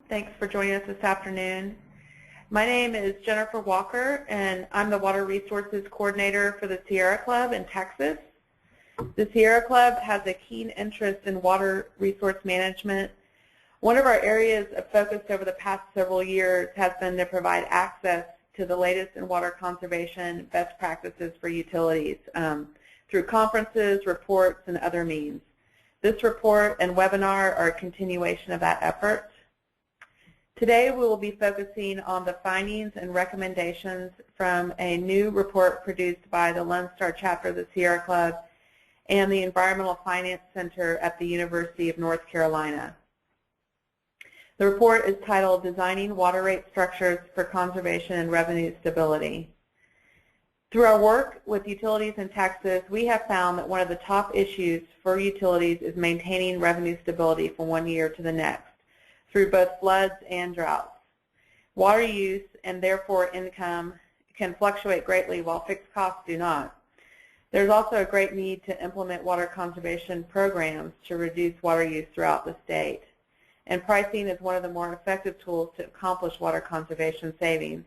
Thanks for joining us this afternoon. My name is Jennifer Walker, and I'm the Water Resources Coordinator for the Sierra Club in Texas. The Sierra Club has a keen interest in water resource management. One of our areas of focus over the past several years has been to provide access to the latest in water conservation best practices for utilities through conferences, reports, and other means. This report and webinar are a continuation of that effort. Today we will be focusing on the findings and recommendations from a new report produced by the Lone Star chapter of the Sierra Club and the Environmental Finance Center at the University of North Carolina. The report is titled Designing Water Rate Structures for Conservation and Revenue Stability. Through our work with utilities in Texas, we have found that one of the top issues for utilities is maintaining revenue stability from one year to the next through both floods and droughts. Water use and therefore income can fluctuate greatly while fixed costs do not. There's also a great need to implement water conservation programs to reduce water use throughout the state. And pricing is one of the more effective tools to accomplish water conservation savings.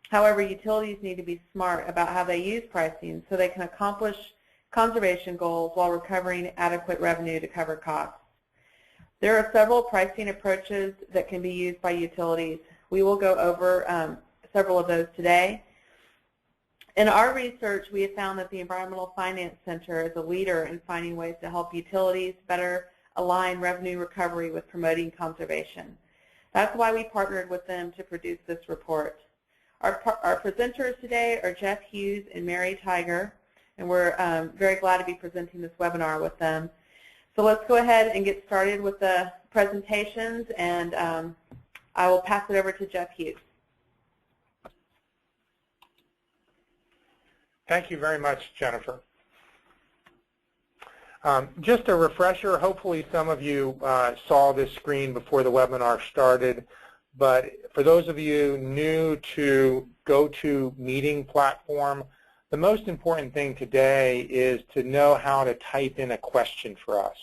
However, utilities need to be smart about how they use pricing so they can accomplish conservation goals while recovering adequate revenue to cover costs. There are several pricing approaches that can be used by utilities. We will go over several of those today. In our research, we have found that the Environmental Finance Center is a leader in finding ways to help utilities better align revenue recovery with promoting conservation. That's why we partnered with them to produce this report. Our presenters today are Jeff Hughes and Mary Tiger, and we're very glad to be presenting this webinar with them. So let's go ahead and get started with the presentations, and I will pass it over to Jeff Hughes. Thank you very much, Jennifer. Just a refresher, hopefully some of you saw this screen before the webinar started, but for those of you new to GoToMeeting platform, the most important thing today is to know how to type in a question for us.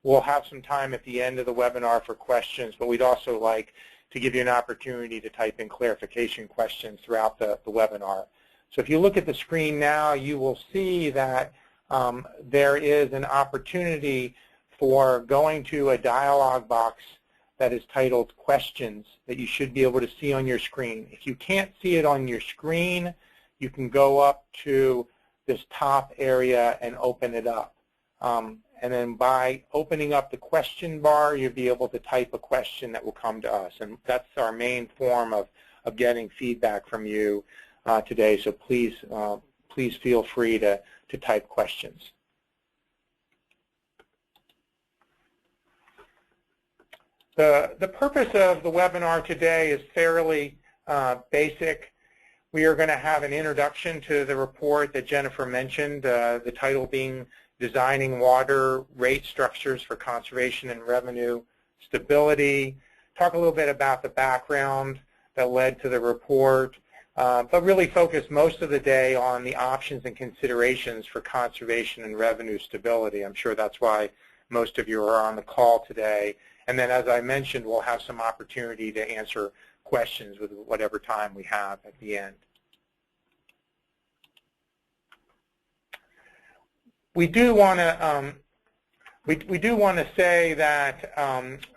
We'll have some time at the end of the webinar for questions, but we'd also like to give you an opportunity to type in clarification questions throughout the webinar. So if you look at the screen now, you will see that there is an opportunity for going to a dialog box that is titled Questions that you should be able to see on your screen. If you can't see it on your screen, you can go up to this top area and open it up. And then by opening up the question bar, you'll be able to type a question that will come to us. And that's our main form of getting feedback from you today. So please feel free to type questions. The purpose of the webinar today is fairly basic. We are going to have an introduction to the report that Jennifer mentioned, the title being Designing Water Rate Structures for Conservation and Revenue Stability. Talk a little bit about the background that led to the report, but really focus most of the day on the options and considerations for conservation and revenue stability. I'm sure that's why most of you are on the call today. And then, as I mentioned, we'll have some opportunity to answer questions with whatever time we have at the end. We do want to say that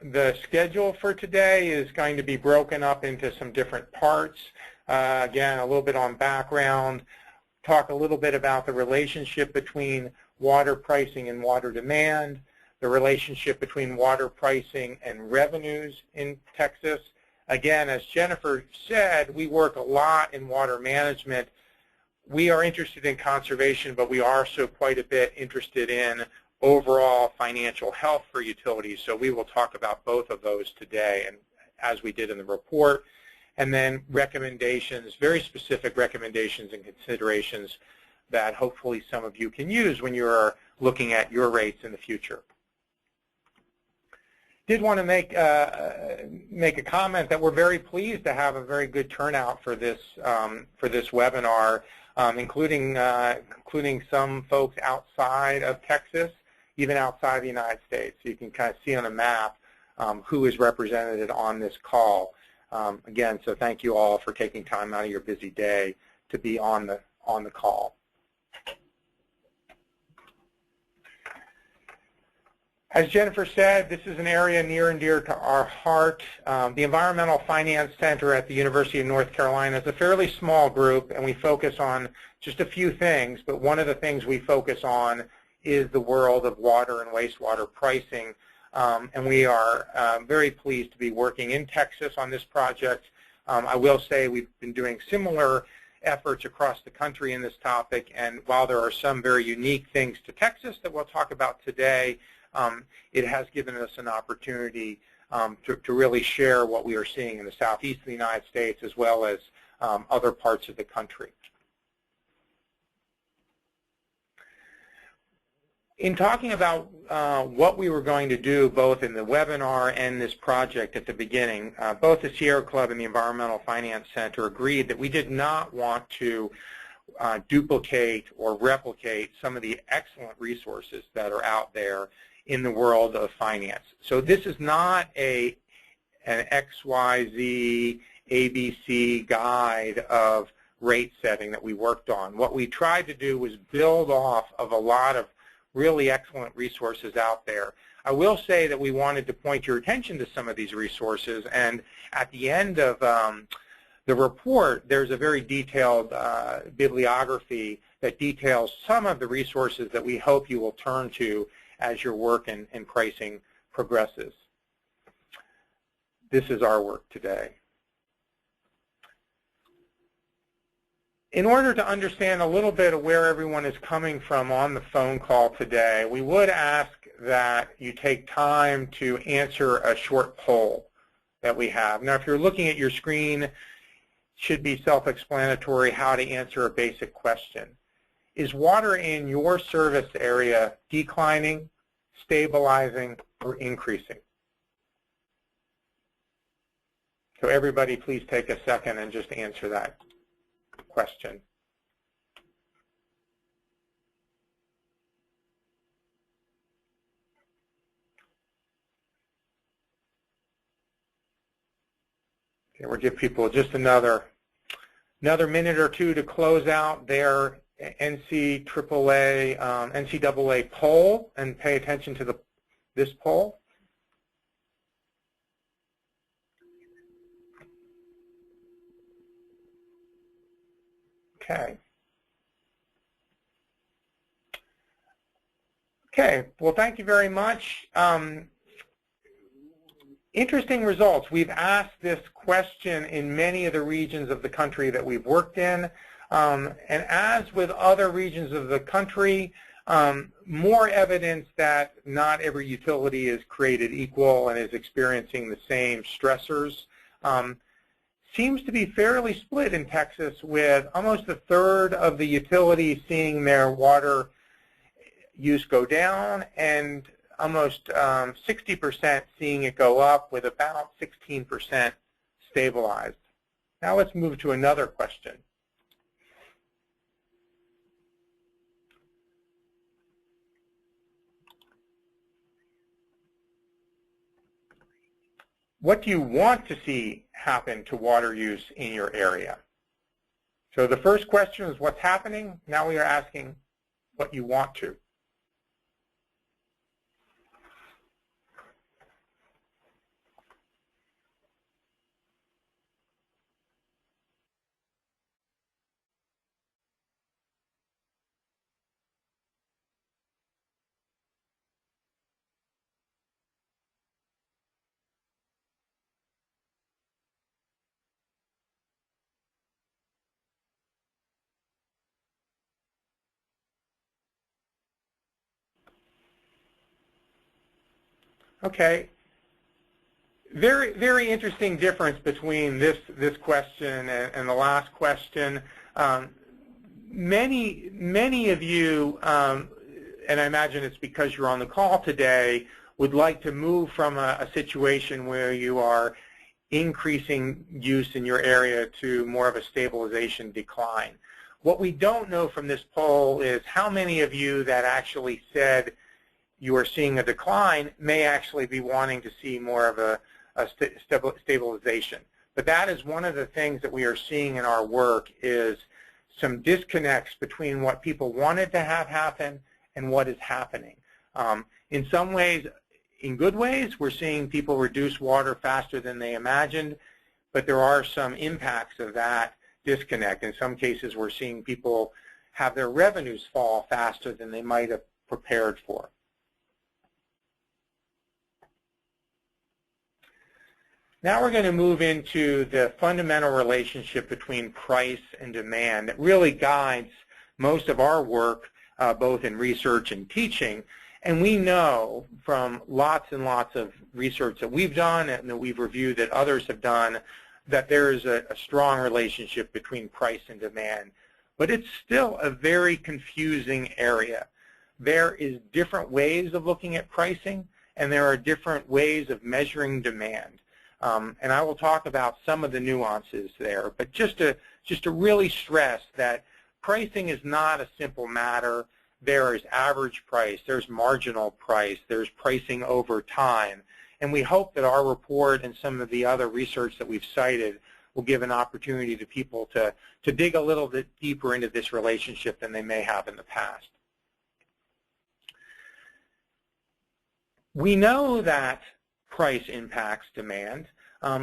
the schedule for today is going to be broken up into some different parts. Again, a little bit on background, talk a little bit about the relationship between water pricing and water demand, the relationship between water pricing and revenues in Texas. Again, as Jennifer said, we work a lot in water management. We are interested in conservation, but we are also quite a bit interested in overall financial health for utilities. So we will talk about both of those today, and as we did in the report. And then recommendations, very specific recommendations and considerations that hopefully some of you can use when you're looking at your rates in the future. Did want to make a comment that we're very pleased to have a very good turnout for this webinar, including some folks outside of Texas, even outside the United States. So you can kind of see on a map who is represented on this call. Again, so thank you all for taking time out of your busy day to be on the call. As Jennifer said, this is an area near and dear to our heart. The Environmental Finance Center at the University of North Carolina is a fairly small group, and we focus on just a few things, but one of the things we focus on is the world of water and wastewater pricing. And we are very pleased to be working in Texas on this project. I will say we've been doing similar efforts across the country in this topic, and while there are some very unique things to Texas that we'll talk about today, it has given us an opportunity to really share what we are seeing in the southeast of the United States as well as other parts of the country. In talking about what we were going to do both in the webinar and this project at the beginning, both the Sierra Club and the Environmental Finance Center agreed that we did not want to duplicate or replicate some of the excellent resources that are out there in the world of finance. So this is not an XYZ ABC guide of rate setting that we worked on. What we tried to do was build off of a lot of really excellent resources out there. I will say that we wanted to point your attention to some of these resources, and at the end of the report, there's a very detailed bibliography that details some of the resources that we hope you will turn to as your work in pricing progresses. This is our work today. In order to understand a little bit of where everyone is coming from on the phone call today, we would ask that you take time to answer a short poll that we have. Now, if you're looking at your screen, it should be self-explanatory how to answer a basic question. Is water in your service area declining, stabilizing, or increasing? So everybody please take a second and just answer that question. Okay, we'll give people just another minute or two to close out their NCAA poll and pay attention to this poll. Okay, well, thank you very much. Interesting results. We've asked this question in many of the regions of the country that we've worked in. And as with other regions of the country, more evidence that not every utility is created equal and is experiencing the same stressors. Seems to be fairly split in Texas, with almost a third of the utilities seeing their water use go down and almost 60% seeing it go up, with about 16% stabilized. Now let's move to another question. What do you want to see happen to water use in your area? So the first question is what's happening. Now we are asking what you want to. Okay. Very, very interesting difference between this question and the last question. Many of you, and I imagine it's because you're on the call today, would like to move from a situation where you are increasing use in your area to more of a stabilization decline. What we don't know from this poll is how many of you that actually said you are seeing a decline may actually be wanting to see more of a stabilization. But that is one of the things that we are seeing in our work, is some disconnects between what people wanted to have happen and what is happening. In some ways, in good ways, we're seeing people reduce water faster than they imagined, but there are some impacts of that disconnect. In some cases, we're seeing people have their revenues fall faster than they might have prepared for. Now we're going to move into the fundamental relationship between price and demand that really guides most of our work, both in research and teaching. And we know from lots and lots of research that we've done and that we've reviewed that others have done that there is a strong relationship between price and demand. But it's still a very confusing area. There is different ways of looking at pricing, and there are different ways of measuring demand. And I will talk about some of the nuances there, but just to really stress that pricing is not a simple matter. There is average price, there's marginal price, there's pricing over time. And we hope that our report and some of the other research that we've cited will give an opportunity to people to dig a little bit deeper into this relationship than they may have in the past. We know that price impacts demand.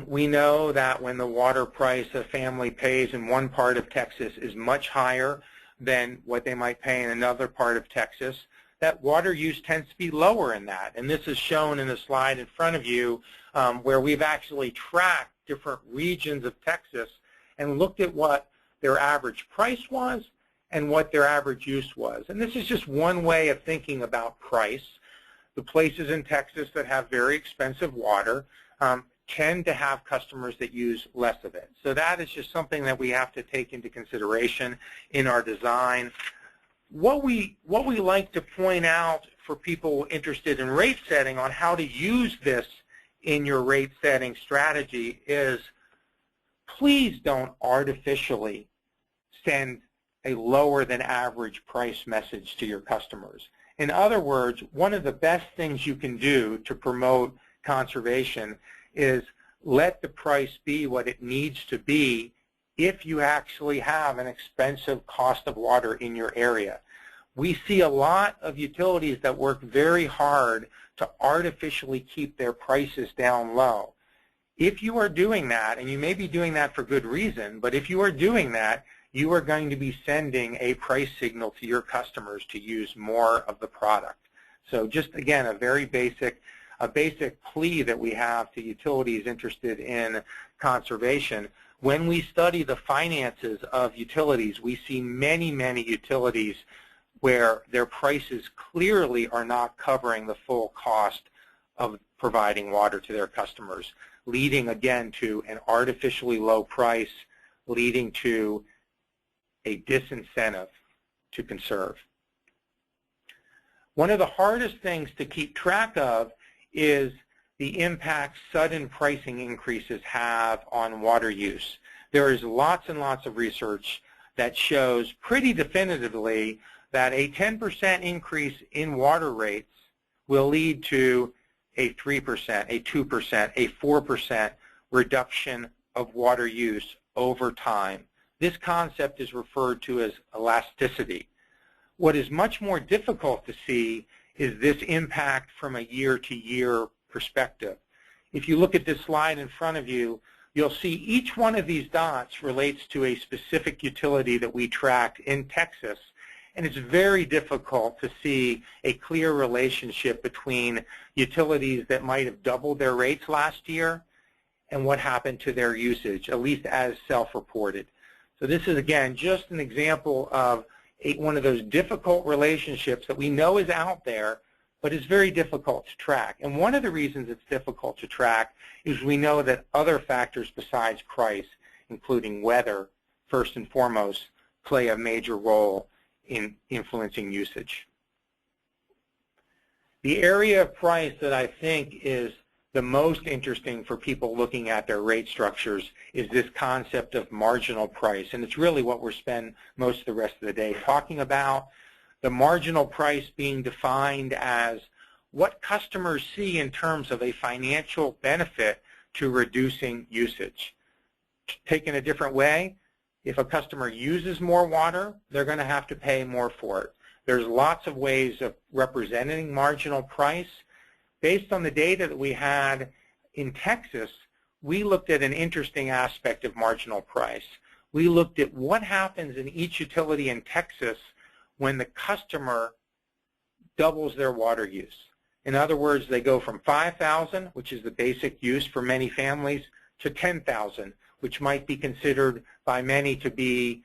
We know that when the water price a family pays in one part of Texas is much higher than what they might pay in another part of Texas, that water use tends to be lower in that. And this is shown in the slide in front of you, where we've actually tracked different regions of Texas and looked at what their average price was and what their average use was. And this is just one way of thinking about price. The places in Texas that have very expensive water tend to have customers that use less of it. So that is just something that we have to take into consideration in our design. What we like to point out for people interested in rate setting on how to use this in your rate setting strategy is, please don't artificially send a lower than average price message to your customers. In other words, one of the best things you can do to promote conservation is let the price be what it needs to be if you actually have an expensive cost of water in your area. We see a lot of utilities that work very hard to artificially keep their prices down low. If you are doing that, and you may be doing that for good reason, but if you are doing that, you are going to be sending a price signal to your customers to use more of the product. So just, again, a very basic plea that we have to utilities interested in conservation. When we study the finances of utilities, we see many, many utilities where their prices clearly are not covering the full cost of providing water to their customers, leading, again, to an artificially low price, leading to a disincentive to conserve. One of the hardest things to keep track of is the impact sudden pricing increases have on water use. There is lots and lots of research that shows pretty definitively that a 10% increase in water rates will lead to a 3%, a 2%, a 4% reduction of water use over time. This concept is referred to as elasticity. What is much more difficult to see is this impact from a year-to-year perspective. If you look at this slide in front of you, you'll see each one of these dots relates to a specific utility that we tracked in Texas, and it's very difficult to see a clear relationship between utilities that might have doubled their rates last year and what happened to their usage, at least as self-reported. So this is, again, just an example of one of those difficult relationships that we know is out there, but it's very difficult to track. And one of the reasons it's difficult to track is we know that other factors besides price, including weather, first and foremost, play a major role in influencing usage. The area of price that I think is the most interesting for people looking at their rate structures is this concept of marginal price, and it's really what we'll spend most of the rest of the day talking about. The marginal price being defined as what customers see in terms of a financial benefit to reducing usage. Taken a different way, if a customer uses more water, they're going to have to pay more for it. There's lots of ways of representing marginal price. Based on the data that we had in Texas, we looked at an interesting aspect of marginal price. We looked at what happens in each utility in Texas when the customer doubles their water use. In other words, they go from 5,000, which is the basic use for many families, to 10,000, which might be considered by many to be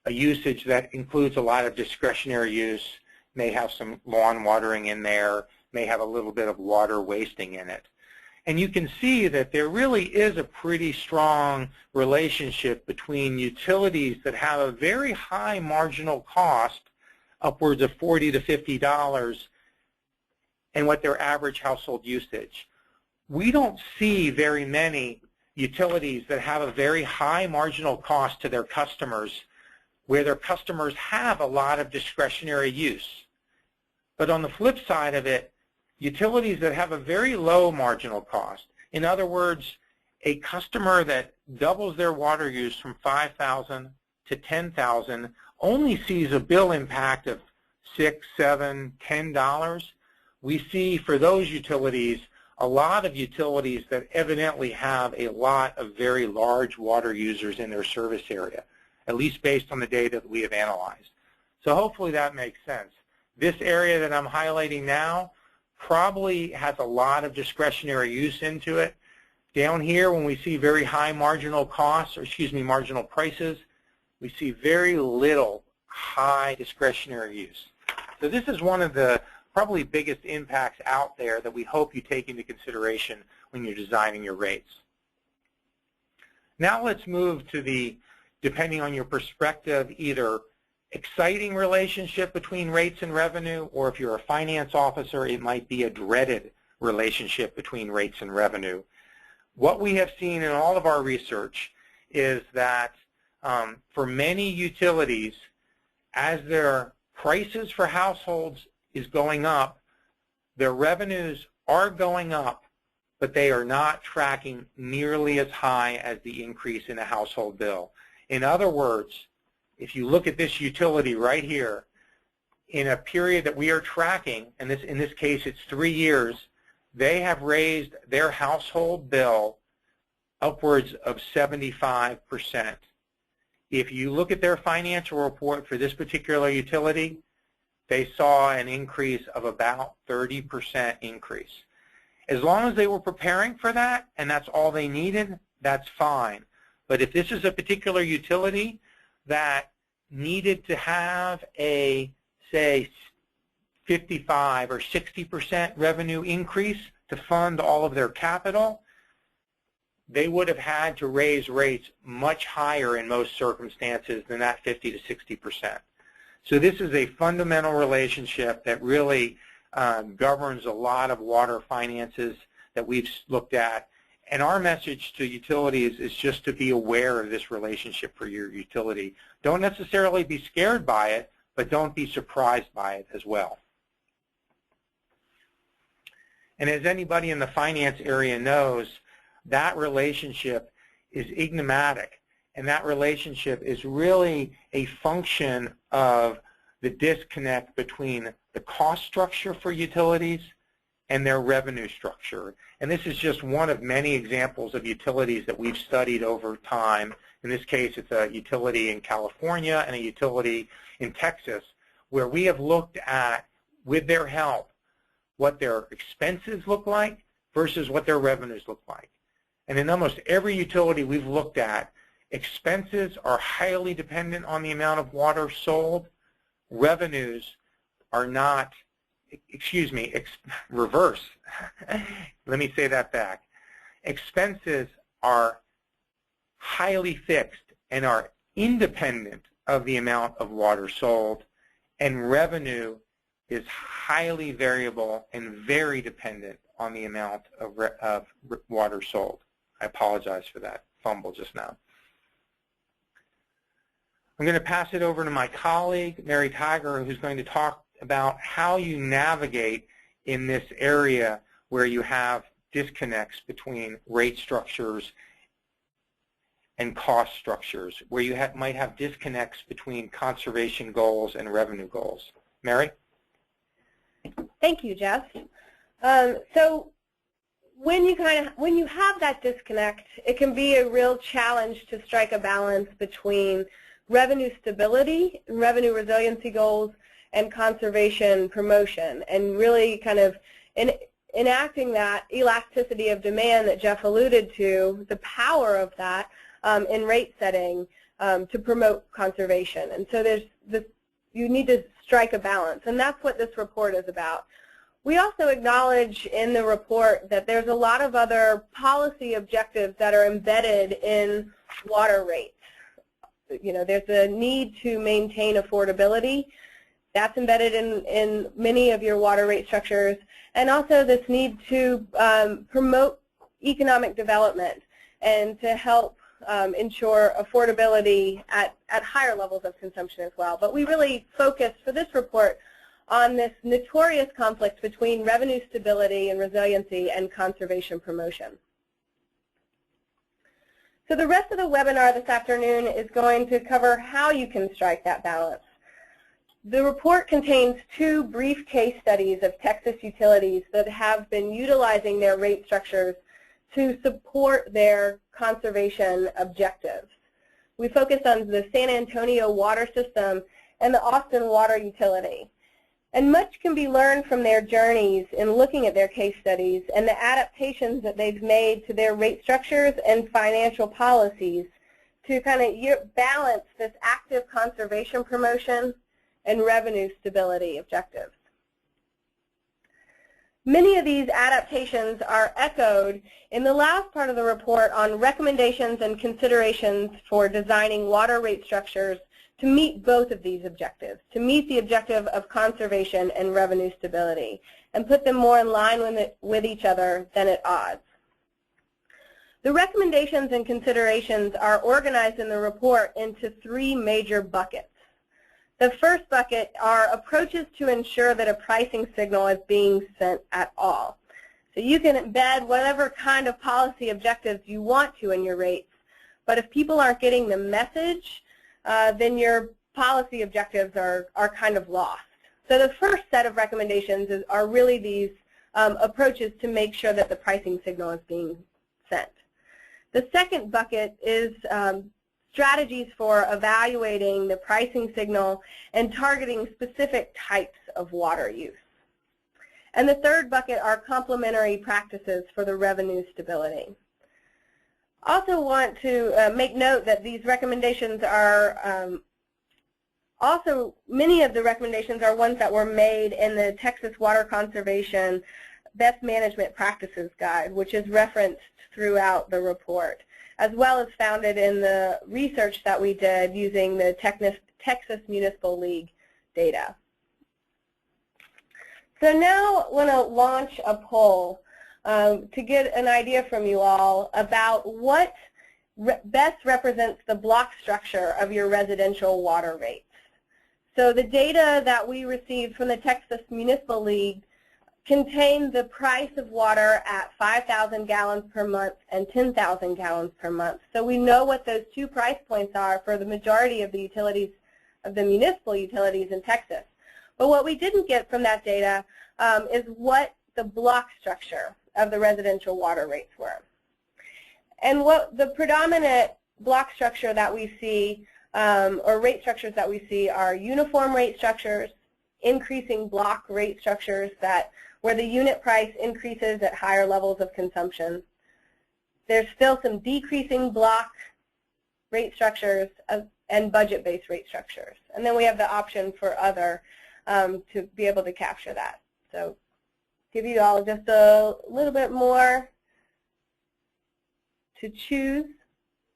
a usage that includes a lot of discretionary use, may have some lawn watering in there, may have a little bit of water wasting in it. And you can see that there really is a pretty strong relationship between utilities that have a very high marginal cost, upwards of $40 to $50, and what their average household usage. We don't see very many utilities that have a very high marginal cost to their customers where their customers have a lot of discretionary use. But on the flip side of it, utilities that have a very low marginal cost, in other words, a customer that doubles their water use from 5,000 to 10,000 only sees a bill impact of $6, $7, $10. We see for those utilities a lot of utilities that evidently have a lot of very large water users in their service area, at least based on the data that we have analyzed. So hopefully that makes sense. This area that I'm highlighting now probably has a lot of discretionary use into it. Down here, when we see very high marginal costs, or marginal prices, we see very little high discretionary use. So this is one of the probably biggest impacts out there that we hope you take into consideration when you're designing your rates. Now let's move to the, depending on your perspective, either exciting relationship between rates and revenue, or if you're a finance officer, it might be a dreaded relationship between rates and revenue. What we have seen in all of our research is that for many utilities, as their prices for households is going up, their revenues are going up, but they are not tracking nearly as high as the increase in the household bill. In other words, if you look at this utility right here, in a period that we are tracking, and in this case it's 3 years, they have raised their household bill upwards of 75%. If you look at their financial report for this particular utility, they saw an increase of about 30% increase. As long as they were preparing for that, and that's all they needed, that's fine. But if this is a particular utility that needed to have a, say, 55 or 60% revenue increase to fund all of their capital, they would have had to raise rates much higher in most circumstances than that 50 to 60%. So this is a fundamental relationship that really governs a lot of water finances that we've looked at. And our message to utilities is just to be aware of this relationship for your utility. Don't necessarily be scared by it, but don't be surprised by it as well. And as anybody in the finance area knows, that relationship is enigmatic. And that relationship is really a function of the disconnect between the cost structure for utilities and their revenue structure. And this is just one of many examples of utilities that we've studied over time. In this case, it's a utility in California and a utility in Texas, where we have looked at, with their help, what their expenses look like versus what their revenues look like. And in almost every utility we've looked at, expenses are highly dependent on the amount of water sold. Revenues are not, reverse. Let me say that back. Expenses are highly fixed and are independent of the amount of water sold, and revenue is highly variable and very dependent on the amount of water sold. I apologize for that fumble just now. I'm going to pass it over to my colleague, Mary Tiger, who's going to talk about how you navigate in this area where you have disconnects between rate structures and cost structures, where you might have disconnects between conservation goals and revenue goals. Mary? Thank you, Jeff. So when you have that disconnect, it can be a real challenge to strike a balance between revenue stability, revenue resiliency goals, and conservation promotion, and really kind of enacting that elasticity of demand that Jeff alluded to, the power of that in rate setting to promote conservation. And so you need to strike a balance, and that's what this report is about. We also acknowledge in the report that there's a lot of other policy objectives that are embedded in water rates. You know, there's a need to maintain affordability. That's embedded in many of your water rate structures, and also this need to promote economic development and to help ensure affordability at higher levels of consumption as well. But we really focus for this report on this notorious conflict between revenue stability and resiliency and conservation promotion. So the rest of the webinar this afternoon is going to cover how you can strike that balance. The report contains 2 brief case studies of Texas utilities that have been utilizing their rate structures to support their conservation objectives. We focus on the San Antonio water system and the Austin water utility. And much can be learned from their journeys in looking at their case studies and the adaptations that they've made to their rate structures and financial policies to kind of balance this active conservation promotion and revenue stability objectives. Many of these adaptations are echoed in the last part of the report on recommendations and considerations for designing water rate structures to meet both of these objectives, to meet the objective of conservation and revenue stability, and put them more in line with each other than at odds. The recommendations and considerations are organized in the report into 3 major buckets. The first bucket are approaches to ensure that a pricing signal is being sent at all. So you can embed whatever kind of policy objectives you want to in your rates, but if people aren't getting the message, then your policy objectives are kind of lost. So the first set of recommendations are really these approaches to make sure that the pricing signal is being sent. The second bucket is strategies for evaluating the pricing signal and targeting specific types of water use. And the third bucket are complementary practices for the revenue stability. Also want to make note that these recommendations are many of the recommendations are ones that were made in the Texas Water Conservation Best Management Practices Guide, which is referenced throughout the report, as well as founded in the research that we did using the Texas Municipal League data. So now I want to launch a poll to get an idea from you all about what best represents the block structure of your residential water rates. So the data that we received from the Texas Municipal League contain the price of water at 5,000 gallons per month and 10,000 gallons per month. So we know what those 2 price points are for the majority of the utilities, of the municipal utilities in Texas. But what we didn't get from that data is what the block structure of the residential water rates were. And what the predominant block structure that we see, or rate structures that we see, are uniform rate structures, increasing block rate structures where the unit price increases at higher levels of consumption. There's still some decreasing block rate structures and budget-based rate structures. And then we have the option for other to be able to capture that. So give you all just a little bit more to choose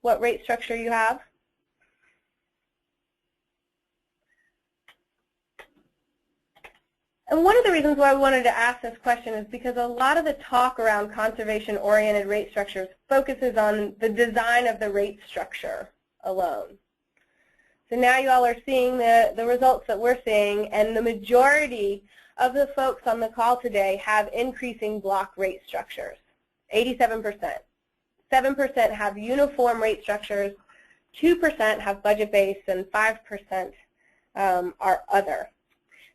what rate structure you have. And one of the reasons why we wanted to ask this question is because a lot of the talk around conservation-oriented rate structures focuses on the design of the rate structure alone. So now you all are seeing the results that we're seeing, and the majority of the folks on the call today have increasing block rate structures, 87%. 7% have uniform rate structures, 2% have budget-based, and 5% are other.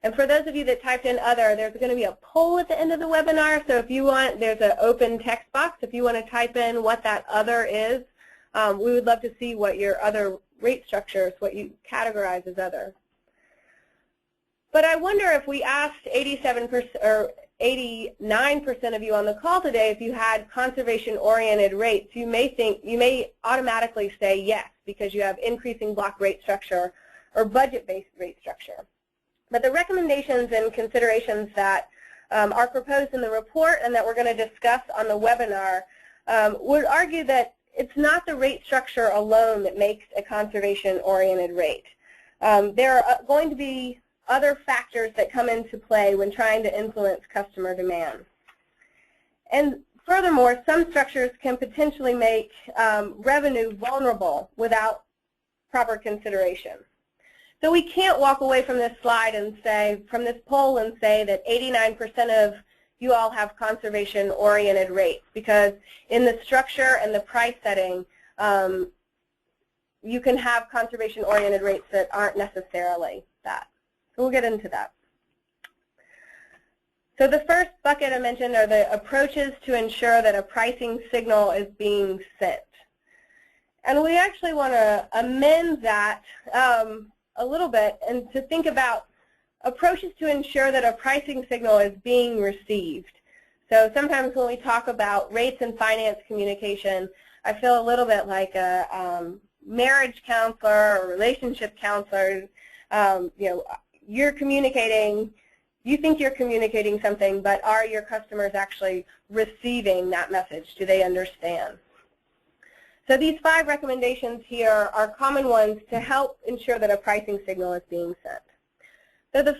And for those of you that typed in other, there's going to be a poll at the end of the webinar. So if you want, there's an open text box. If you want to type in what that other is, we would love to see what your other rate structures, what you categorize as other. But I wonder if we asked 87% or 89% of you on the call today if you had conservation-oriented rates, you may automatically say yes because you have increasing block rate structure or budget-based rate structure. But the recommendations and considerations that are proposed in the report and that we're going to discuss on the webinar would argue that it's not the rate structure alone that makes a conservation-oriented rate. There are going to be other factors that come into play when trying to influence customer demand. And furthermore, some structures can potentially make revenue vulnerable without proper consideration. So we can't walk away from this slide and say, from this poll and say that 89% of you all have conservation-oriented rates, because in the structure and the price setting, you can have conservation-oriented rates that aren't necessarily that. So we'll get into that. So the first bucket I mentioned are the approaches to ensure that a pricing signal is being sent. And we actually want to amend that a little bit and to think about approaches to ensure that a pricing signal is being received. So sometimes when we talk about rates and finance communication, I feel a little bit like a marriage counselor or relationship counselor. You're communicating, you think you're communicating something, but are your customers actually receiving that message? Do they understand? So these 5 recommendations here are common ones to help ensure that a pricing signal is being sent. So the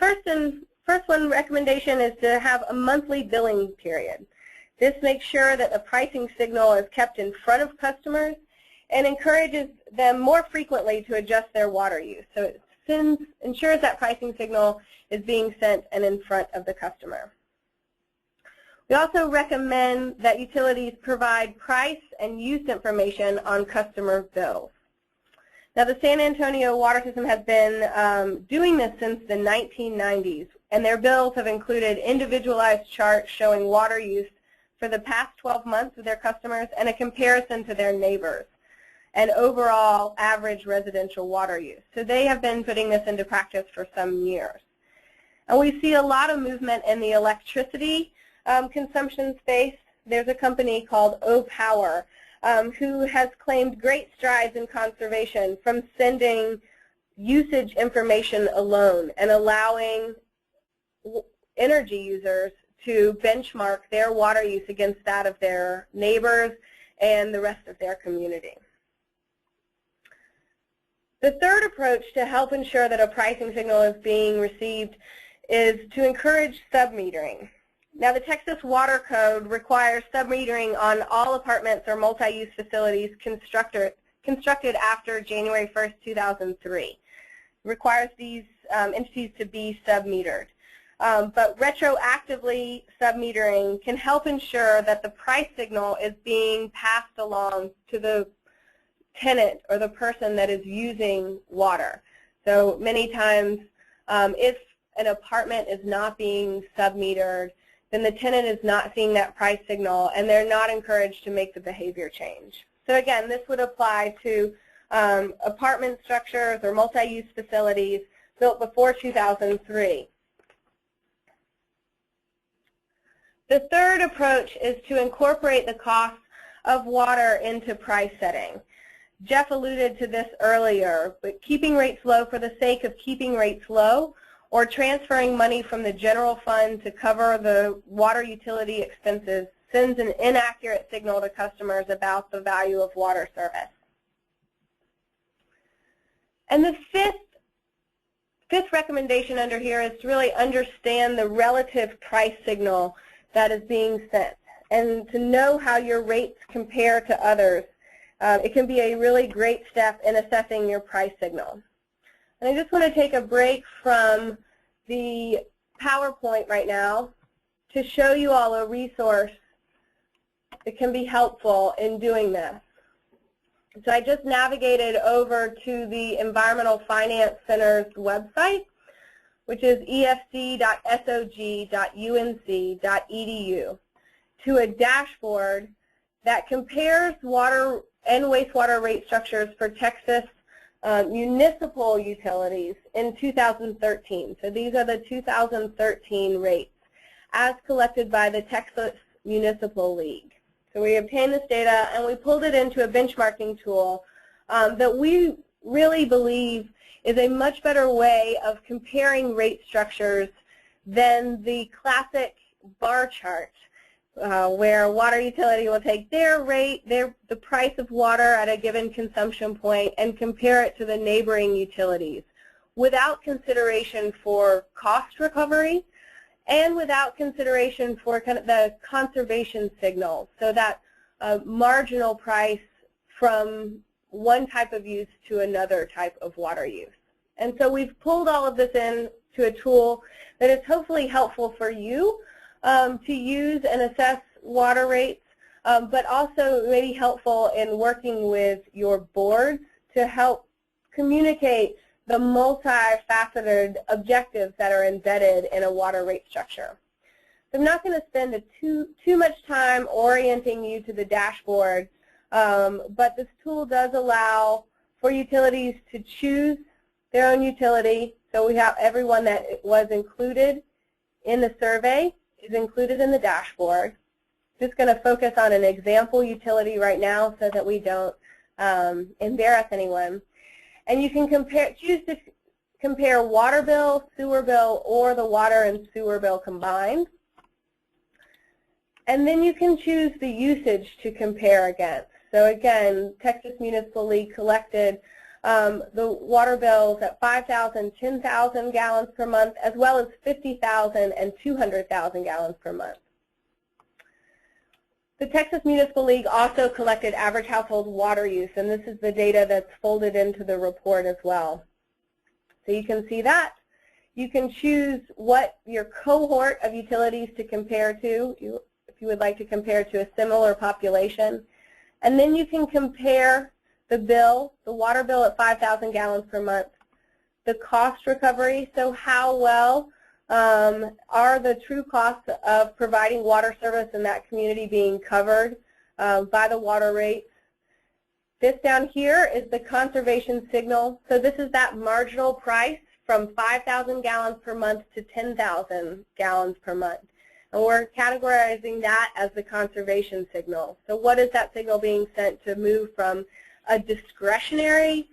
first one recommendation is to have a monthly billing period. This makes sure that the pricing signal is kept in front of customers and encourages them more frequently to adjust their water use. So it ensures that pricing signal is being sent and in front of the customer. We also recommend that utilities provide price and use information on customer bills. Now, the San Antonio water system has been doing this since the 1990s, and their bills have included individualized charts showing water use for the past 12 months of their customers and a comparison to their neighbors and overall average residential water use. So they have been putting this into practice for some years. And we see a lot of movement in the electricity consumption space. There's a company called O-Power who has claimed great strides in conservation from sending usage information alone and allowing energy users to benchmark their water use against that of their neighbors and the rest of their community. The third approach to help ensure that a pricing signal is being received is to encourage submetering. Now, the Texas Water Code requires submetering on all apartments or multi-use facilities constructed after January 1st, 2003. It requires these entities to be submetered. But retroactively submetering can help ensure that the price signal is being passed along to the tenant or the person that is using water. So many times, if an apartment is not being submetered, then the tenant is not seeing that price signal and they're not encouraged to make the behavior change. So again, this would apply to apartment structures or multi-use facilities built before 2003. The third approach is to incorporate the cost of water into price setting. Jeff alluded to this earlier, but keeping rates low for the sake of keeping rates low or transferring money from the general fund to cover the water utility expenses sends an inaccurate signal to customers about the value of water service. And the fifth recommendation under here is to really understand the relative price signal that is being sent and to know how your rates compare to others. It can be a really great step in assessing your price signal. And I just want to take a break from the PowerPoint right now to show you all a resource that can be helpful in doing this. So I just navigated over to the Environmental Finance Center's website, which is efc.sog.unc.edu, to a dashboard that compares water and wastewater rate structures for Texas municipal utilities in 2013. So these are the 2013 rates as collected by the Texas Municipal League. So we obtained this data and we pulled it into a benchmarking tool that we really believe is a much better way of comparing rate structures than the classic bar chart where a water utility will take their rate, the price of water at a given consumption point, and compare it to the neighboring utilities without consideration for cost recovery and without consideration for kind of the conservation signal, so that marginal price from one type of use to another type of water use. And so we've pulled all of this into a tool that is hopefully helpful for you to use and assess water rates, but also maybe helpful in working with your boards to help communicate the multifaceted objectives that are embedded in a water rate structure. So I'm not going to spend too much time orienting you to the dashboard, but this tool does allow for utilities to choose their own utility. So we have everyone that was included in the survey is included in the dashboard. Just going to focus on an example utility right now so that we don't embarrass anyone. And you can choose to compare water bill, sewer bill, or the water and sewer bill combined. And then you can choose the usage to compare against. So again, Texas Municipal League collected the water bills at 5,000, 10,000 gallons per month, as well as 50,000 and 200,000 gallons per month. The Texas Municipal League also collected average household water use, and this is the data that's folded into the report as well. So you can see that. You can choose what your cohort of utilities to compare to, if you would like to compare to a similar population. And then you can compare the bill, the water bill at 5,000 gallons per month, the cost recovery, so how well are the true costs of providing water service in that community being covered by the water rates. This down here is the conservation signal. So this is that marginal price from 5,000 gallons per month to 10,000 gallons per month. And we're categorizing that as the conservation signal. So what is that signal being sent to move from a discretionary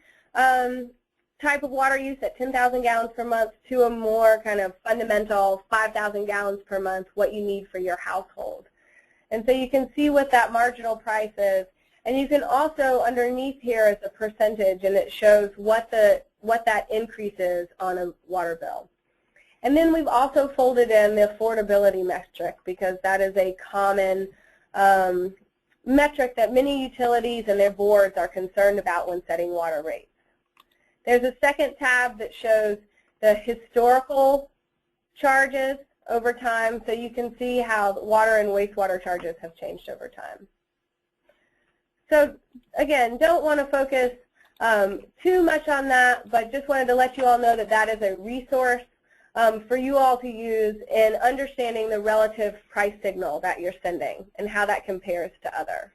type of water use at 10,000 gallons per month to a more kind of fundamental 5,000 gallons per month, what you need for your household. And so you can see what that marginal price is. And you can also, underneath here is a percentage, and it shows what that increase is on a water bill. And then we've also folded in the affordability metric, because that is a common metric that many utilities and their boards are concerned about when setting water rates. There's a second tab that shows the historical charges over time, so you can see how water and wastewater charges have changed over time. So again, don't want to focus too much on that, but just wanted to let you all know that that is a resource for you all to use in understanding the relative price signal that you're sending and how that compares to others.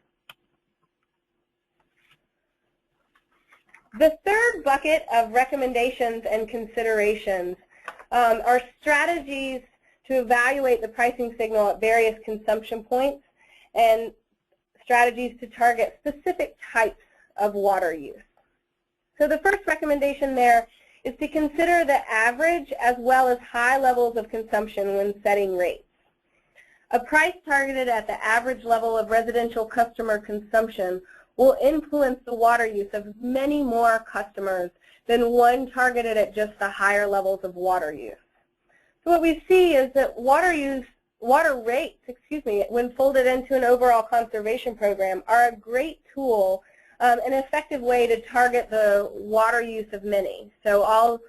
The third bucket of recommendations and considerations are strategies to evaluate the pricing signal at various consumption points and strategies to target specific types of water use. So the first recommendation there is to consider the average as well as high levels of consumption when setting rates. A price targeted at the average level of residential customer consumption will influence the water use of many more customers than one targeted at just the higher levels of water use. So what we see is that water rates, when folded into an overall conservation program, are a great tool, an effective way to target the water use of many. So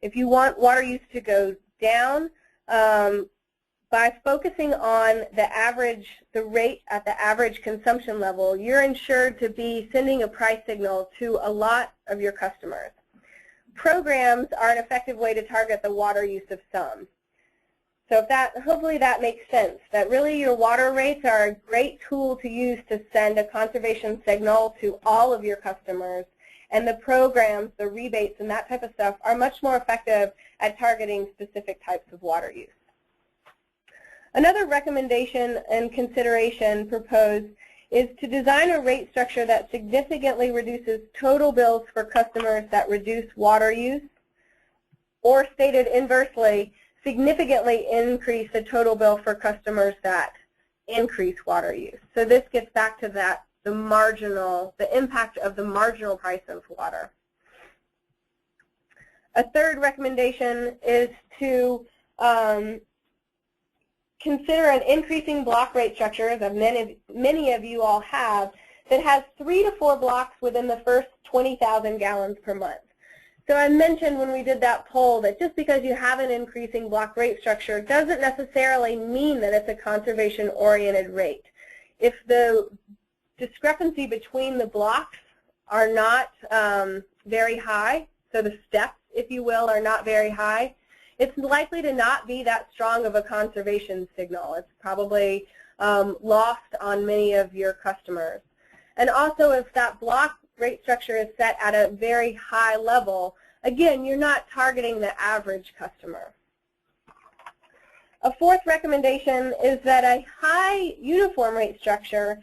if you want water use to go down, by focusing on the rate at the average consumption level, you're ensured to be sending a price signal to a lot of your customers. Programs are an effective way to target the water use of some. So hopefully that makes sense, that really your water rates are a great tool to use to send a conservation signal to all of your customers, and the programs, the rebates, and that type of stuff are much more effective at targeting specific types of water use. Another recommendation and consideration proposed is to design a rate structure that significantly reduces total bills for customers that reduce water use, or stated inversely, significantly increase the total bill for customers that increase water use. So this gets back to that, the impact of the marginal price of water. A third recommendation is to consider an increasing block rate structure that many of you all have that has 3 to 4 blocks within the first 20,000 gallons per month. So I mentioned when we did that poll that just because you have an increasing block rate structure doesn't necessarily mean that it's a conservation-oriented rate. If the discrepancy between the blocks are not very high, so the steps, if you will, are not very high, it's likely to not be that strong of a conservation signal. It's probably lost on many of your customers. And also, if that block rate structure is set at a very high level, again, you're not targeting the average customer. A fourth recommendation is that a high uniform rate structure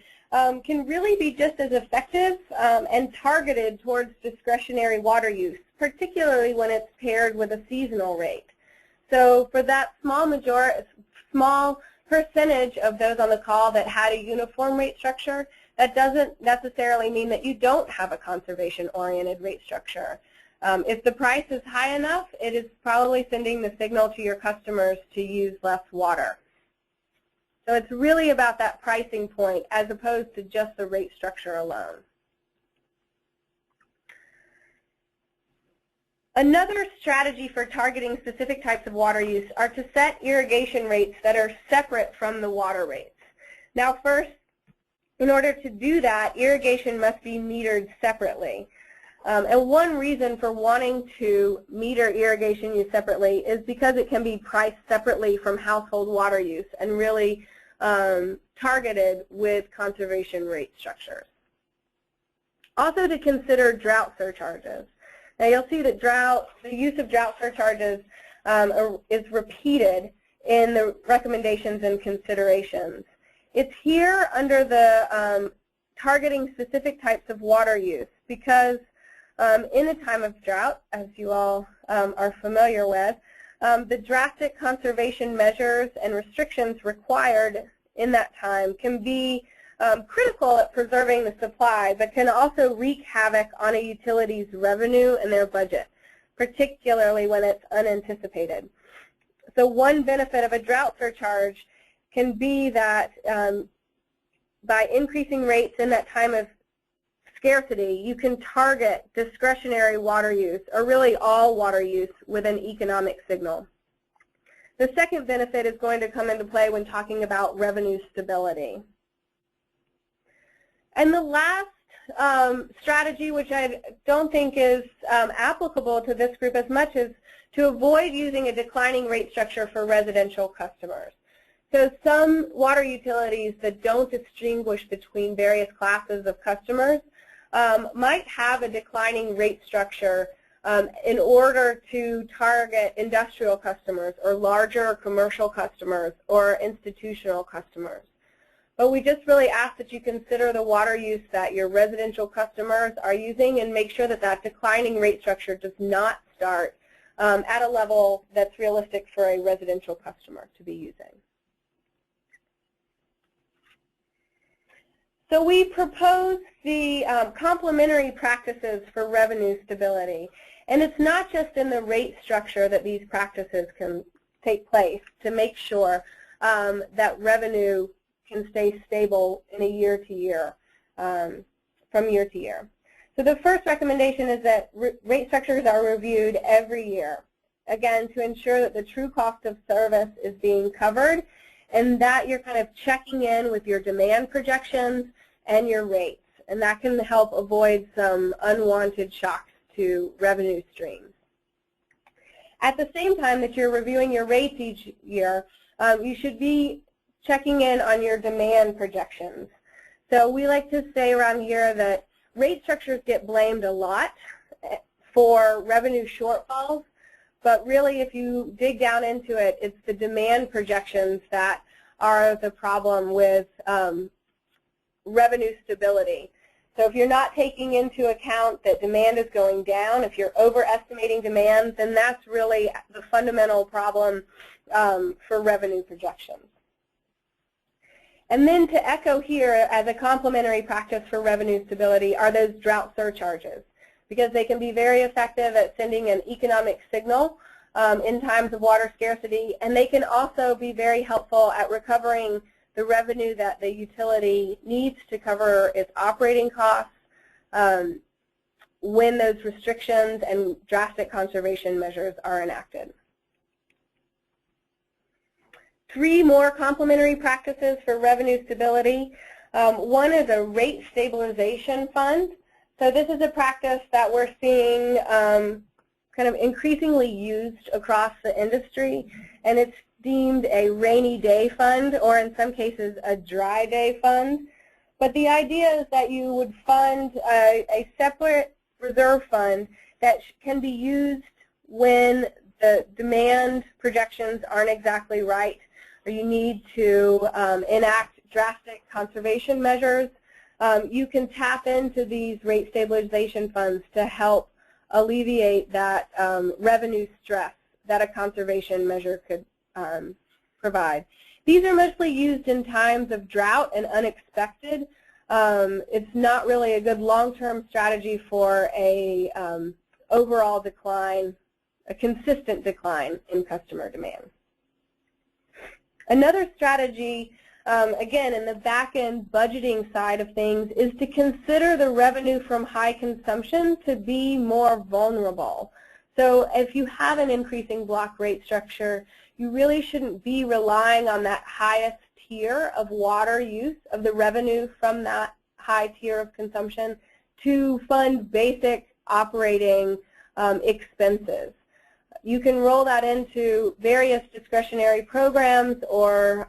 can really be just as effective and targeted towards discretionary water use, particularly when it's paired with a seasonal rate. So for that small percentage of those on the call that had a uniform rate structure, that doesn't necessarily mean that you don't have a conservation-oriented rate structure. If the price is high enough, it is probably sending the signal to your customers to use less water. So it's really about that pricing point as opposed to just the rate structure alone. Another strategy for targeting specific types of water use are to set irrigation rates that are separate from the water rates. Now first, in order to do that, irrigation must be metered separately. And one reason for wanting to meter irrigation use separately is because it can be priced separately from household water use and really targeted with conservation rate structures. Also to consider drought surcharges. Now you'll see that the use of drought surcharges is repeated in the recommendations and considerations. It's here under the targeting specific types of water use because in a time of drought, as you all are familiar with, the drastic conservation measures and restrictions required in that time can be critical at preserving the supply, but can also wreak havoc on a utility's revenue and their budget, particularly when it's unanticipated. So one benefit of a drought surcharge can be that by increasing rates in that time of scarcity, you can target discretionary water use, or really all water use, with an economic signal. The second benefit is going to come into play when talking about revenue stability. And the last strategy, which I don't think is applicable to this group as much, is to avoid using a declining rate structure for residential customers. So some water utilities that don't distinguish between various classes of customers might have a declining rate structure in order to target industrial customers or larger commercial customers or institutional customers. But we just really ask that you consider the water use that your residential customers are using and make sure that that declining rate structure does not start at a level that's realistic for a residential customer to be using. So we propose the complementary practices for revenue stability. And it's not just in the rate structure that these practices can take place to make sure that revenue can stay stable in a year to year, from year to year. So the first recommendation is that rate structures are reviewed every year. again, to ensure that the true cost of service is being covered and that you're kind of checking in with your demand projections and your rates. And that can help avoid some unwanted shocks to revenue streams. At the same time that you're reviewing your rates each year, you should be checking in on your demand projections. So we like to say around here that rate structures get blamed a lot for revenue shortfalls, but really if you dig down into it, it's the demand projections that are the problem with revenue stability. So if you're not taking into account that demand is going down, if you're overestimating demand, then that's really the fundamental problem for revenue projections. And then to echo here as a complementary practice for revenue stability are those drought surcharges, because they can be very effective at sending an economic signal in times of water scarcity, and they can also be very helpful at recovering the revenue that the utility needs to cover its operating costs when those restrictions and drastic conservation measures are enacted. 3 more complementary practices for revenue stability. One is a rate stabilization fund. So this is a practice that we're seeing kind of increasingly used across the industry, and it's deemed a rainy day fund, or in some cases a dry day fund. But the idea is that you would fund a separate reserve fund that can be used when the demand projections aren't exactly right, or you need to enact drastic conservation measures. You can tap into these rate stabilization funds to help alleviate that revenue stress that a conservation measure could provide. These are mostly used in times of drought and unexpected. It's not really a good long-term strategy for a overall decline, a consistent decline in customer demand. Another strategy, again, in the back-end budgeting side of things, is to consider the revenue from high consumption to be more vulnerable. So if you have an increasing block rate structure, you really shouldn't be relying on that highest tier of water use, of the revenue from that high tier of consumption, to fund basic operating expenses. You can roll that into various discretionary programs, or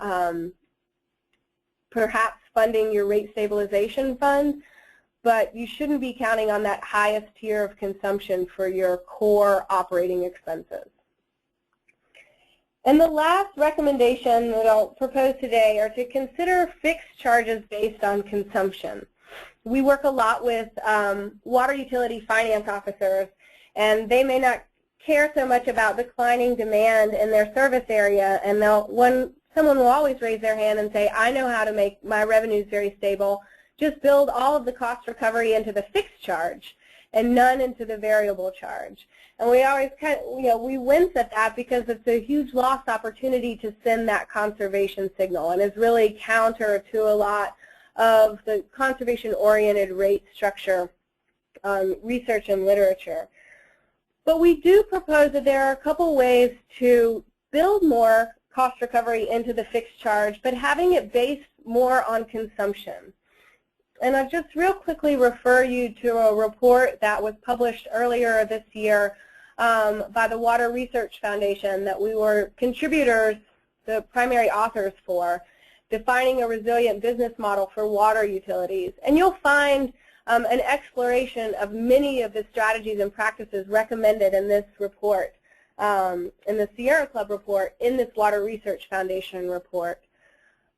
perhaps funding your rate stabilization fund, but you shouldn't be counting on that highest tier of consumption for your core operating expenses. And the last recommendation that I'll propose today are to consider fixed charges based on consumption. We work a lot with water utility finance officers, and they may not care so much about declining demand in their service area, and someone will always raise their hand and say, I know how to make my revenues very stable. Just build all of the cost recovery into the fixed charge and none into the variable charge. And we always we wince at that because it's a huge lost opportunity to send that conservation signal, and is really counter to a lot of the conservation-oriented rate structure research and literature. But we do propose that there are a couple ways to build more cost recovery into the fixed charge, but having it based more on consumption. And I'll just real quickly refer you to a report that was published earlier this year by the Water Research Foundation that we were contributors, the primary authors for, defining a resilient business model for water utilities. And you'll find an exploration of many of the strategies and practices recommended in this report, in the Sierra Club report, in this Water Research Foundation report.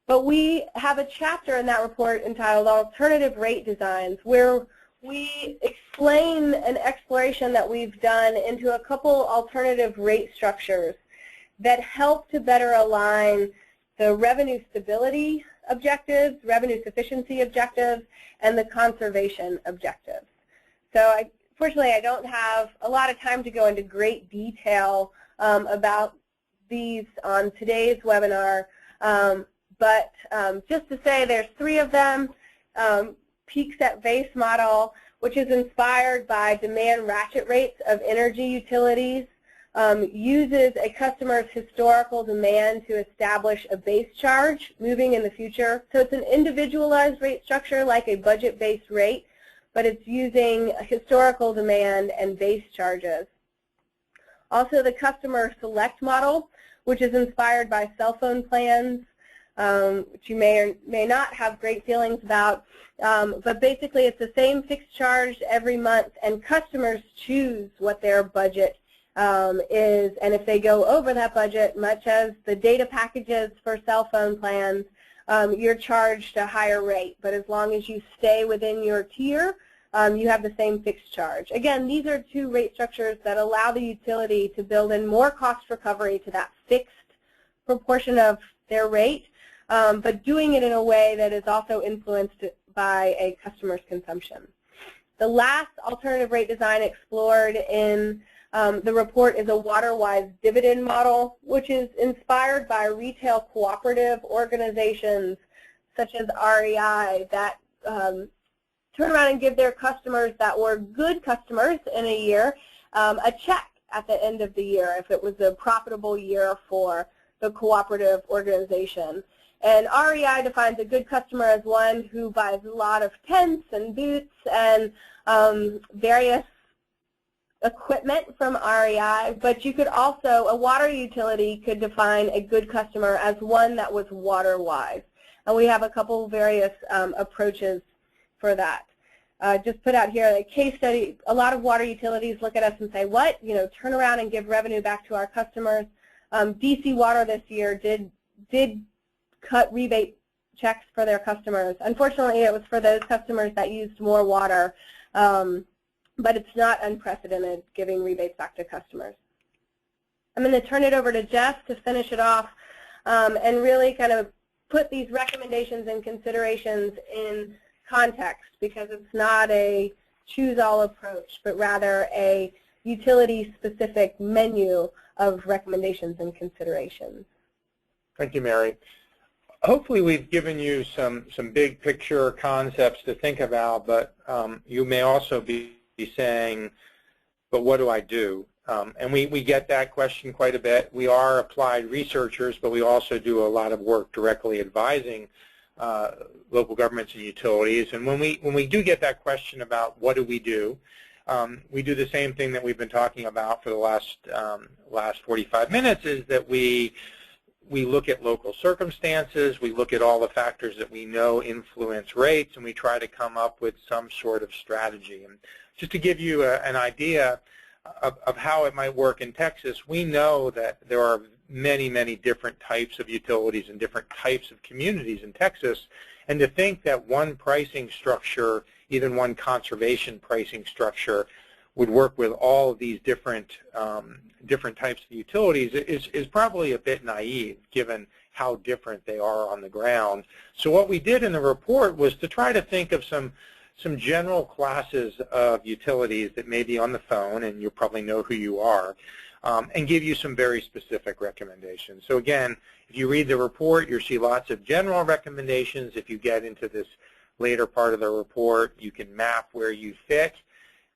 But we have a chapter in that report entitled Alternative Rate Designs, where we explain an exploration that we've done into a couple alternative rate structures that help to better align the revenue stability objectives, revenue sufficiency objectives, and the conservation objectives. So fortunately, I don't have a lot of time to go into great detail about these on today's webinar. But just to say there's 3 of them. Peak set base model, which is inspired by demand ratchet rates of energy utilities. uses a customer's historical demand to establish a base charge moving in the future. So it's an individualized rate structure like a budget-based rate, but it's using historical demand and base charges. Also, the customer select model, which is inspired by cell phone plans, which you may or may not have great feelings about, but basically it's the same fixed charge every month, and customers choose what their budget is, and if they go over that budget, much as the data packages for cell phone plans, you're charged a higher rate, but as long as you stay within your tier, you have the same fixed charge. Again, these are two rate structures that allow the utility to build in more cost recovery to that fixed proportion of their rate, but doing it in a way that is also influenced by a customer's consumption. The last alternative rate design explored in the report is a water-wise dividend model, which is inspired by retail cooperative organizations such as REI that turn around and give their customers that were good customers in a year a check at the end of the year if it was a profitable year for the cooperative organization. And REI defines a good customer as one who buys a lot of tents and boots and various equipment from REI, but you could also, a water utility could define a good customer as one that was water-wise. And we have a couple various approaches for that. Just put out here a case study. A lot of water utilities look at us and say, what? You know, turn around and give revenue back to our customers. DC Water this year did cut rebate checks for their customers. Unfortunately, it was for those customers that used more water, but it's not unprecedented giving rebates back to customers. I'm going to turn it over to Jeff to finish it off and really kind of put these recommendations and considerations in context, because it's not a choose-all approach, but rather a utility-specific menu of recommendations and considerations. Thank you, Mary. Hopefully we've given you some big picture concepts to think about, but you may also be saying, but what do I do? And we get that question quite a bit. We are applied researchers, but we also do a lot of work directly advising local governments and utilities. And when we do get that question about what do, we do the same thing that we've been talking about for the last 45 minutes, is that we look at local circumstances, we look at all the factors that we know influence rates, and we try to come up with some sort of strategy. And just to give you an idea of how it might work in Texas, we know that there are many, many different types of utilities and different types of communities in Texas, and to think that one pricing structure, even one conservation pricing structure, would work with all of these different types of utilities is probably a bit naive, given how different they are on the ground. So what we did in the report was to try to think of some general classes of utilities that may be on the phone, and you probably know who you are, and give you some very specific recommendations. So again, if you read the report, you'll see lots of general recommendations. If you get into this later part of the report, you can map where you fit,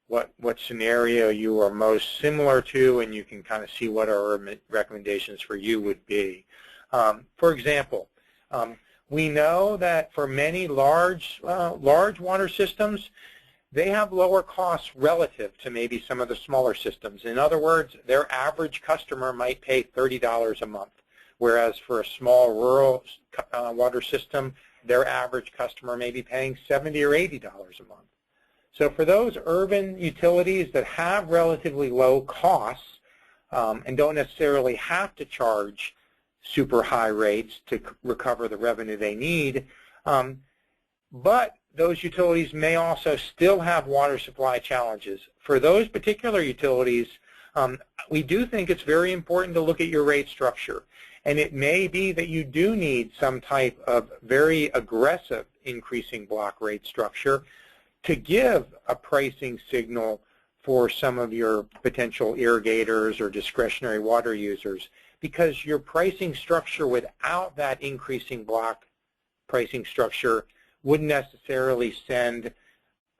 what scenario you are most similar to, and you can kind of see what our recommendations for you would be. For example, we know that for many large water systems, they have lower costs relative to maybe some of the smaller systems. In other words, their average customer might pay $30 a month, whereas for a small rural water system, their average customer may be paying $70 or $80 a month. So for those urban utilities that have relatively low costs and don't necessarily have to charge super high rates to recover the revenue they need, but those utilities may also still have water supply challenges. For those particular utilities, we do think it's very important to look at your rate structure. And it may be that you do need some type of very aggressive increasing block rate structure to give a pricing signal for some of your potential irrigators or discretionary water users, because your pricing structure without that increasing block pricing structure wouldn't necessarily send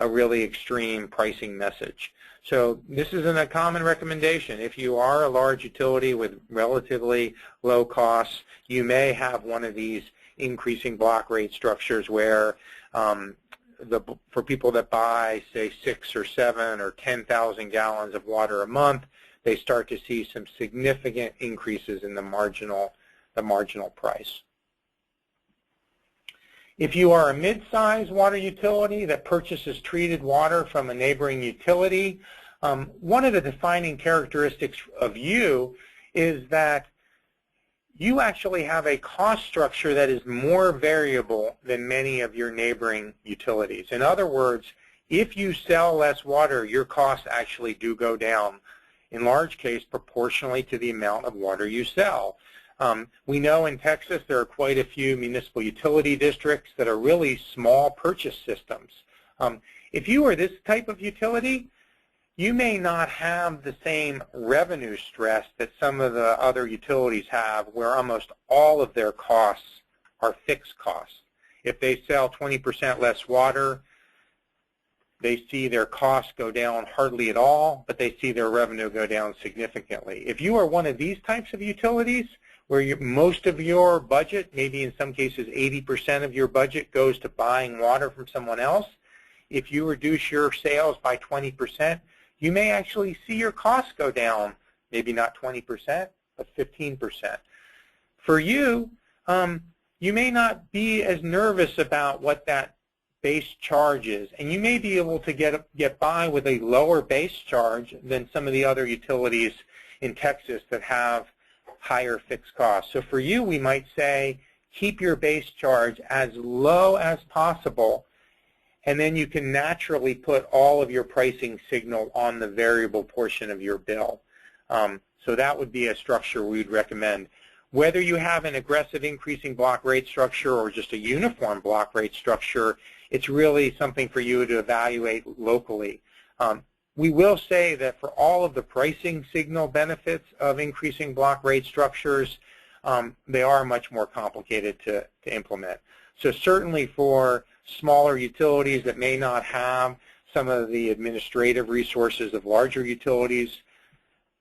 a really extreme pricing message. So this isn't a common recommendation. If you are a large utility with relatively low costs, you may have one of these increasing block rate structures where for people that buy, say, 6 or 7 or 10,000 gallons of water a month, they start to see some significant increases in the marginal price. If you are a mid-sized water utility that purchases treated water from a neighboring utility, one of the defining characteristics of you is that you actually have a cost structure that is more variable than many of your neighboring utilities. In other words, if you sell less water, your costs actually do go down, in large case proportionally to the amount of water you sell. We know in Texas there are quite a few municipal utility districts that are really small purchase systems. If you are this type of utility, you may not have the same revenue stress that some of the other utilities have, where almost all of their costs are fixed costs. If they sell 20% less water, they see their costs go down hardly at all, but they see their revenue go down significantly. If you are one of these types of utilities, where most of your budget, maybe in some cases 80% of your budget, goes to buying water from someone else, if you reduce your sales by 20%, you may actually see your costs go down, maybe not 20%, but 15%. For you, you may not be as nervous about what that base charge is, and you may be able to get by with a lower base charge than some of the other utilities in Texas that have higher fixed costs. So for you, we might say keep your base charge as low as possible, and then you can naturally put all of your pricing signal on the variable portion of your bill. So that would be a structure we'd recommend. Whether you have an aggressive increasing block rate structure or just a uniform block rate structure, it's really something for you to evaluate locally. We will say that for all of the pricing signal benefits of increasing block rate structures, they are much more complicated to implement. So certainly for smaller utilities that may not have some of the administrative resources of larger utilities,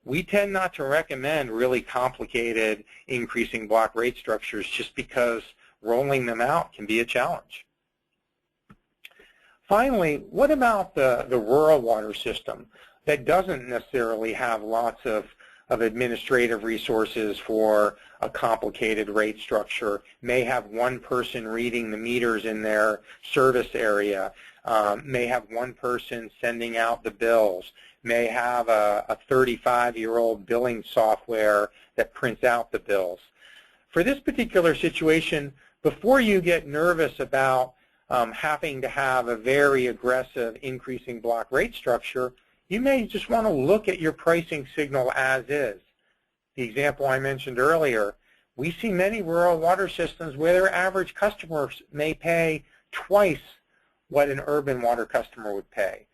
we tend not to recommend really complicated increasing block rate structures just because rolling them out can be a challenge. Finally, what about the rural water system that doesn't necessarily have lots of administrative resources for a complicated rate structure, may have one person reading the meters in their service area, may have one person sending out the bills, may have a 35-year-old billing software that prints out the bills. For this particular situation, before you get nervous about having to have a very aggressive increasing block rate structure, you may just want to look at your pricing signal as is. The example I mentioned earlier, we see many rural water systems where their average customers may pay twice what an urban water customer would pay.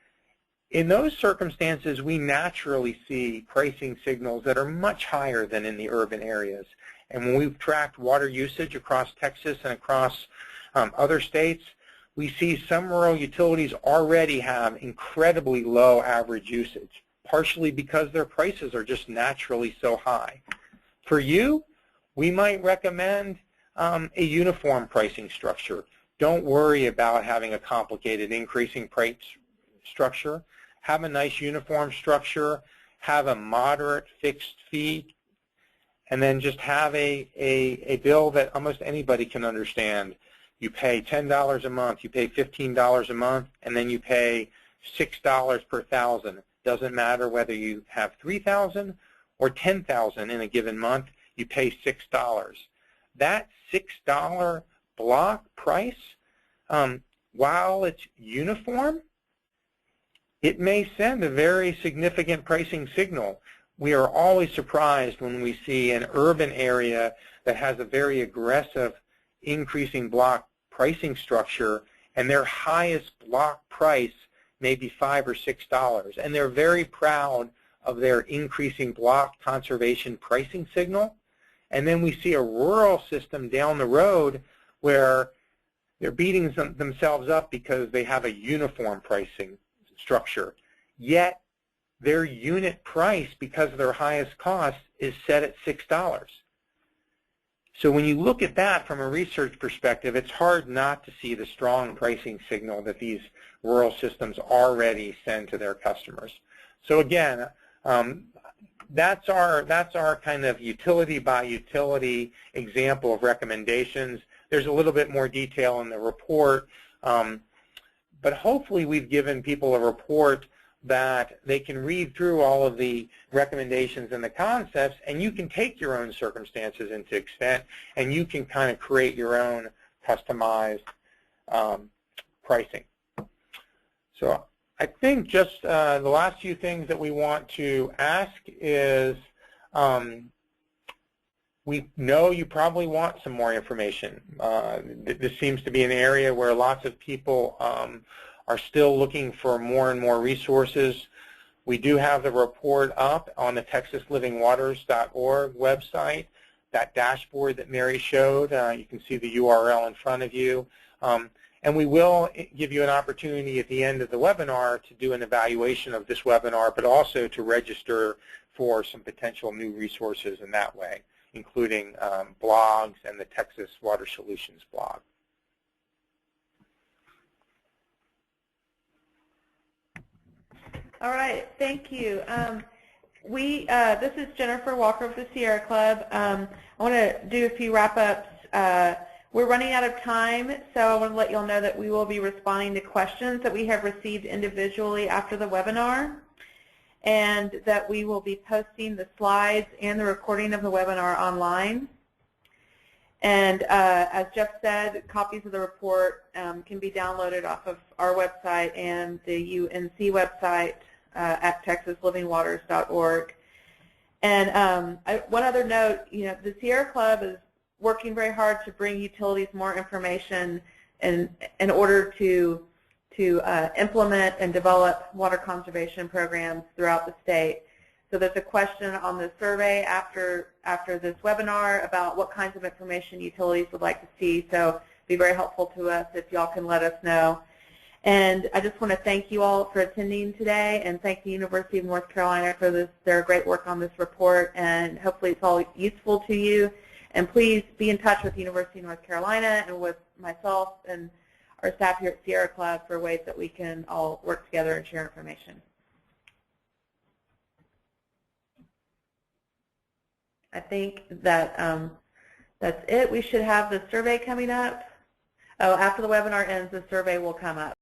In those circumstances, we naturally see pricing signals that are much higher than in the urban areas. And when we've tracked water usage across Texas and across other states, we see some rural utilities already have incredibly low average usage, partially because their prices are just naturally so high. For you, we might recommend a uniform pricing structure. Don't worry about having a complicated increasing price structure. Have a nice uniform structure, have a moderate fixed fee, and then just have a bill that almost anybody can understand. You pay $10 a month, you pay $15 a month, and then you pay $6 per thousand. Doesn't matter whether you have 3,000 or 10,000 in a given month, you pay $6. That $6 block price, while it's uniform, it may send a very significant pricing signal. We are always surprised when we see an urban area that has a very aggressive increasing block pricing structure, and their highest block price may be $5 or $6, and they're very proud of their increasing block conservation pricing signal. And then we see a rural system down the road where They're beating themselves up because they have a uniform pricing structure, yet their unit price, because of their highest cost, is set at $6. So when you look at that from a research perspective, it's hard not to see the strong pricing signal that these rural systems already send to their customers. So again, that's our kind of utility by utility example of recommendations. There's a little bit more detail in the report, but hopefully we've given people a report that they can read through all of the recommendations and the concepts, and you can take your own circumstances into extent, and you can kind of create your own customized pricing. So I think just the last few things that we want to ask is, we know you probably want some more information. This seems to be an area where lots of people are still looking for more and more resources. We do have the report up on the texaslivingwaters.org website, that dashboard that Mary showed. You can see the URL in front of you. And we will give you an opportunity at the end of the webinar to do an evaluation of this webinar, but also to register for some potential new resources in that way, including blogs and the Texas Water Solutions blog. All right, thank you. This is Jennifer Walker of the Sierra Club. I want to do a few wrap-ups. We're running out of time, so I want to let you all know that we will be responding to questions that we have received individually after the webinar, and that we will be posting the slides and the recording of the webinar online. And as Jeff said, copies of the report can be downloaded off of our website and the UNC website at texaslivingwaters.org. And one other note, the Sierra Club is working very hard to bring utilities more information in order to implement and develop water conservation programs throughout the state. So there's a question on the survey after this webinar about what kinds of information utilities would like to see. So it'd be very helpful to us if y'all can let us know. And I just want to thank you all for attending today, and thank the University of North Carolina for their great work on this report, and hopefully it's all useful to you. And please be in touch with the University of North Carolina and with myself and our staff here at Sierra Club for ways that we can all work together and share information. I think that that's it. We should have the survey coming up. Oh, after the webinar ends, the survey will come up.